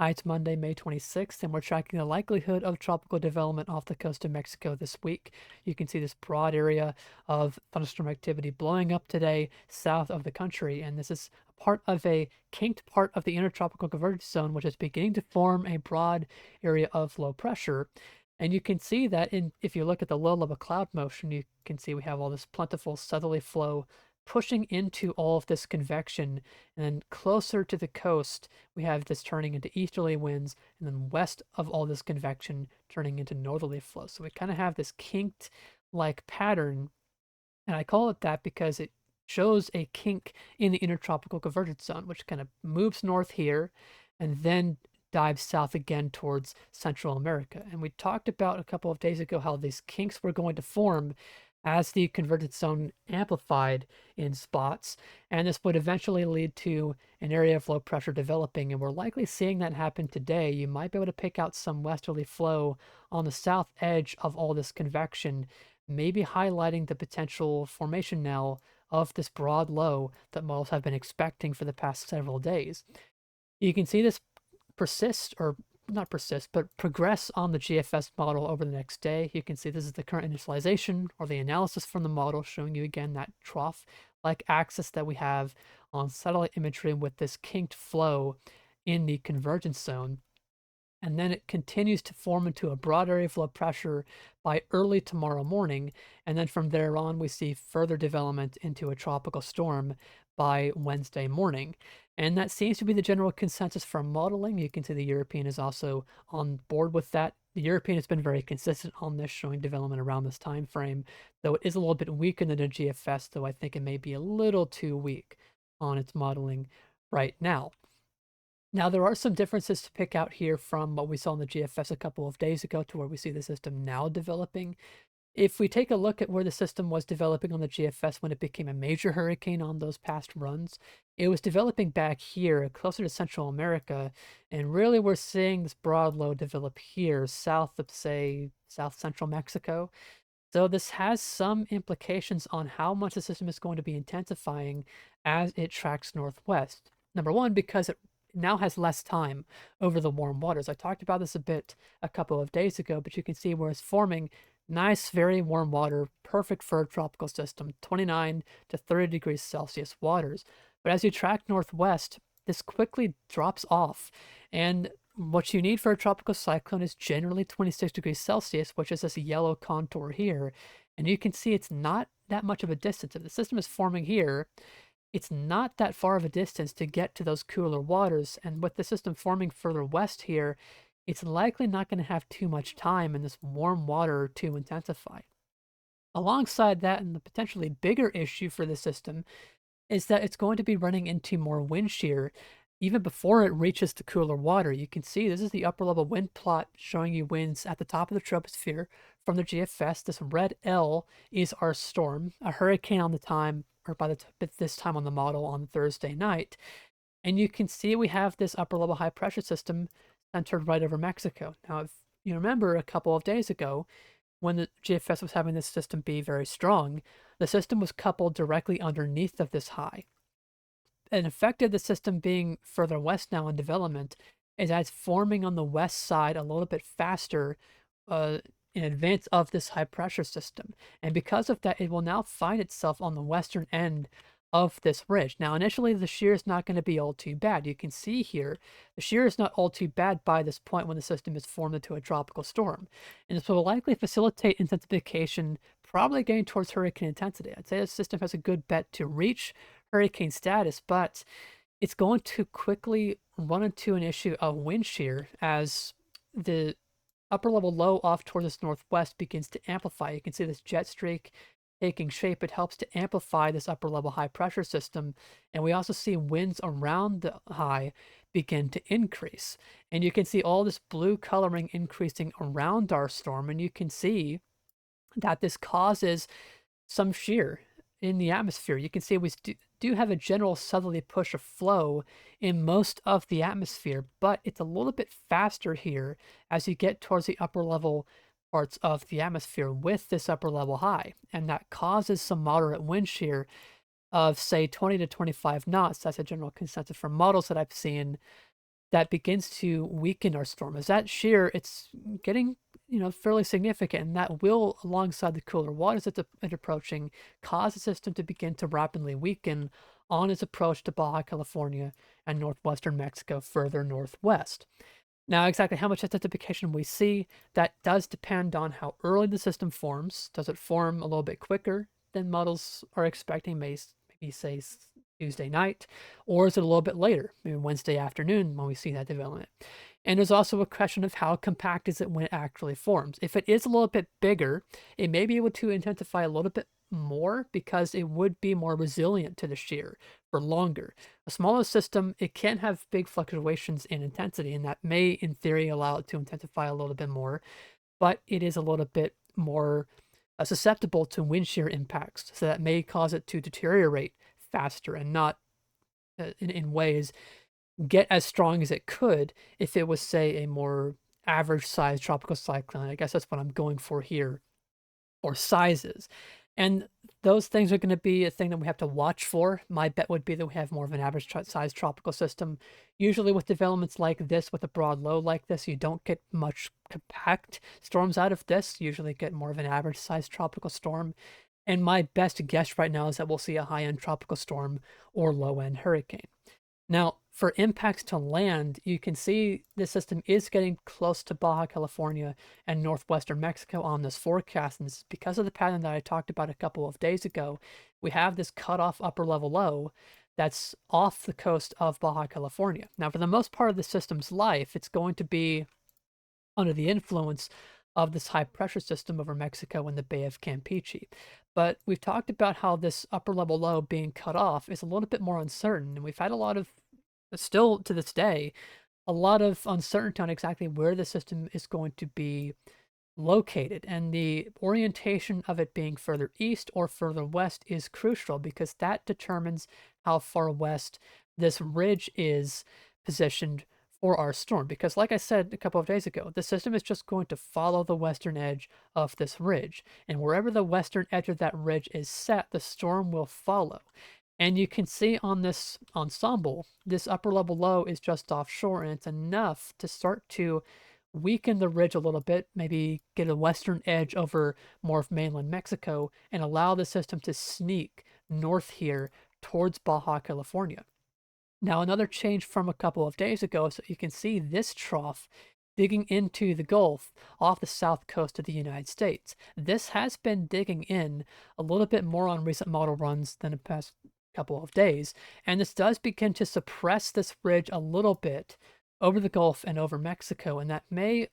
Hi, it's Monday, May 26th, and we're tracking the likelihood of tropical development off the coast of Mexico this week. You can see this broad area of thunderstorm activity blowing up today south of the country, and this is part of a kinked part of the intertropical convergence zone, which is beginning to form a broad area of low pressure. And you can see that if you look at the low level cloud motion, you can see we have all this plentiful southerly flow pushing into all of this convection, and then closer to the coast we have this turning into easterly winds, and then west of all this convection turning into northerly flow. So we kind of have this kinked like pattern, and I call it that because it shows a kink in the intertropical convergence zone, which kind of moves north here and then dives south again towards Central America. And we talked about a couple of days ago how these kinks were going to form as the convergence zone amplified in spots, and this would eventually lead to an area of low pressure developing, and we're likely seeing that happen today. You might be able to pick out some westerly flow on the south edge of all this convection, maybe highlighting the potential formation now of this broad low that models have been expecting for the past several days. You can see this persist, or not persist, but progress on the GFS model over the next day. You can see this is the current initialization or the analysis from the model, showing you again that trough-like axis that we have on satellite imagery with this kinked flow in the convergence zone. And then it continues to form into a broad area of low pressure by early tomorrow morning. And then from there on, we see further development into a tropical storm by Wednesday morning. And that seems to be the general consensus for modeling. You can see the European is also on board with that. The European has been very consistent on this, showing development around this time frame, though it is a little bit weaker than the GFS, though I think it may be a little too weak on its modeling right now. Now, there are some differences to pick out here from what we saw in the GFS a couple of days ago to where we see the system now developing. If we take a look at where the system was developing on the GFS when it became a major hurricane on those past runs, it was developing back here, closer to Central America, and really we're seeing this broad low develop here, south of, say, south central Mexico. So this has some implications on how much the system is going to be intensifying as it tracks northwest. Number one, because it now has less time over the warm waters. I talked about this a bit a couple of days ago, but you can see where it's forming nice, very warm water, perfect for a tropical system, 29 to 30 degrees Celsius waters. But as you track northwest, this quickly drops off. And what you need for a tropical cyclone is generally 26 degrees Celsius, which is this yellow contour here. And you can see it's not that much of a distance. If the system is forming here, it's not that far of a distance to get to those cooler waters, and with the system forming further west here, it's likely not going to have too much time in this warm water to intensify. Alongside that, and the potentially bigger issue for the system, is that it's going to be running into more wind shear even before it reaches the cooler water. You can see this is the upper level wind plot showing you winds at the top of the troposphere from the GFS. This red L is our storm, a hurricane on the time, or by this time on the model on Thursday night. And you can see we have this upper level high pressure system centered right over Mexico. Now, if you remember a couple of days ago, when the GFS was having this system be very strong, the system was coupled directly underneath of this high. An effect of the system being further west now in development is that it's forming on the west side a little bit faster in advance of this high pressure system. And because of that, it will now find itself on the western end of this ridge. Now, initially, the shear is not going to be all too bad. You can see here, the shear is not all too bad by this point when the system is formed into a tropical storm. And this will likely facilitate intensification, probably getting towards hurricane intensity. I'd say the system has a good bet to reach hurricane status, but it's going to quickly run into an issue of wind shear as the upper level low off toward this northwest begins to amplify. You can see this jet streak taking shape. It helps to amplify this upper level high pressure system. And we also see winds around the high begin to increase. And you can see all this blue coloring increasing around our storm. And you can see that this causes some shear in the atmosphere. You can see we do have a general southerly push of flow in most of the atmosphere, but it's a little bit faster here as you get towards the upper level parts of the atmosphere with this upper level high. And that causes some moderate wind shear of, say, 20 to 25 knots. That's a general consensus from models that I've seen that begins to weaken our storm. As that shear, it's getting fairly significant, and that will, alongside the cooler waters that it's approaching, cause the system to begin to rapidly weaken on its approach to Baja California and northwestern Mexico further northwest. Now, exactly how much intensification we see, that does depend on how early the system forms. Does it form a little bit quicker than models are expecting, maybe say Tuesday night, or is it a little bit later, maybe Wednesday afternoon when we see that development? And there's also a question of how compact is it when it actually forms. If it is a little bit bigger, it may be able to intensify a little bit more because it would be more resilient to the shear for longer. A smaller system, it can have big fluctuations in intensity, and that may, in theory, allow it to intensify a little bit more, but it is a little bit more susceptible to wind shear impacts, so that may cause it to deteriorate faster and not, in ways, get as strong as it could if it was, say, a more average sized tropical cyclone. I guess that's what I'm going for here, or sizes. And those things are going to be a thing that we have to watch for. My bet would be that we have more of an average sized tropical system. Usually, with developments like this, with a broad low like this, you don't get much compact storms out of this. You usually get more of an average sized tropical storm. And my best guess right now is that we'll see a high end tropical storm or low end hurricane. Now, for impacts to land, you can see the system is getting close to Baja California and northwestern Mexico on this forecast. And this is because of the pattern that I talked about a couple of days ago. We have this cutoff upper level low that's off the coast of Baja California. Now, for the most part of the system's life, it's going to be under the influence of this high pressure system over Mexico in the Bay of Campeche. But we've talked about how this upper level low being cut off is a little bit more uncertain. And we've had a lot of, still to this day, a lot of uncertainty on exactly where the system is going to be located. And the orientation of it being further east or further west is crucial because that determines how far west this ridge is positioned for our storm. Because, like I said a couple of days ago, the system is just going to follow the western edge of this ridge. And wherever the western edge of that ridge is set, the storm will follow. And you can see on this ensemble, this upper level low is just offshore, and it's enough to start to weaken the ridge a little bit, maybe get a western edge over more of mainland Mexico, and allow the system to sneak north here towards Baja California. Now, another change from a couple of days ago is that you can see this trough digging into the Gulf off the south coast of the United States. This has been digging in a little bit more on recent model runs than the past couple of days, and this does begin to suppress this ridge a little bit over the Gulf and over Mexico, and that may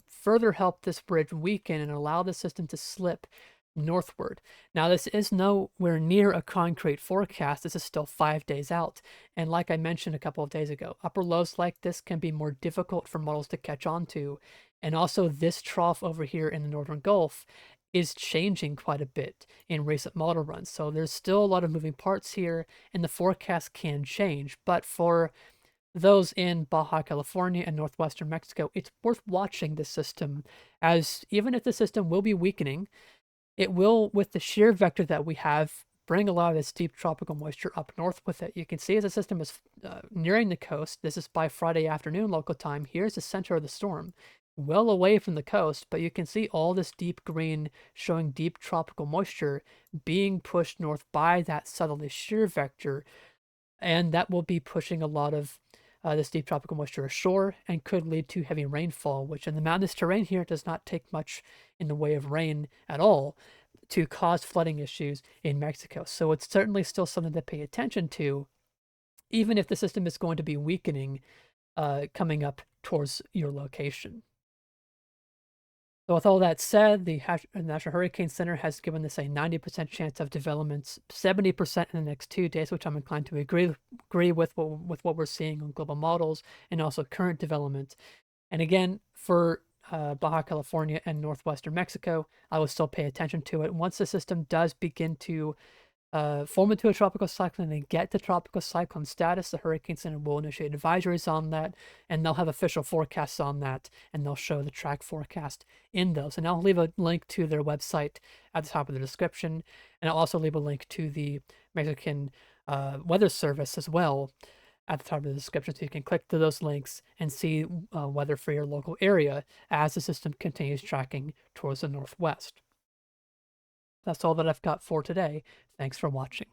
further help this bridge weaken and allow the system to slip northward. Now, this is nowhere near a concrete forecast. This is still 5 days out. And like I mentioned a couple of days ago, upper lows like this can be more difficult for models to catch on to. And also, this trough over here in the northern Gulf is changing quite a bit in recent model runs. So there's still a lot of moving parts here, and the forecast can change. But for those in Baja California and northwestern Mexico, it's worth watching this system, as even if the system will be weakening, it will, with the shear vector that we have, bring a lot of this deep tropical moisture up north with it. You can see as the system is nearing the coast, this is by Friday afternoon local time, here's the center of the storm, well away from the coast, but you can see all this deep green showing deep tropical moisture being pushed north by that southerly shear vector, and that will be pushing a lot of this deep tropical moisture ashore and could lead to heavy rainfall, which in the mountainous terrain here does not take much in the way of rain at all to cause flooding issues in Mexico. So it's certainly still something to pay attention to, even if the system is going to be weakening coming up towards your location. So with all that said, the National Hurricane Center has given this a 90% chance of developments, 70% in the next 2 days, which I'm inclined to agree with what we're seeing on global models and also current development. And again, for Baja California and northwestern Mexico, I will still pay attention to it. Once the system does begin to form into a tropical cyclone and get to tropical cyclone status, the Hurricane Center will initiate advisories on that, and they'll have official forecasts on that, and they'll show the track forecast in those. And I'll leave a link to their website at the top of the description, and I'll also leave a link to the Mexican Weather Service as well at the top of the description so you can click to those links and see weather for your local area as the system continues tracking towards the northwest. That's all that I've got for today. Thanks for watching.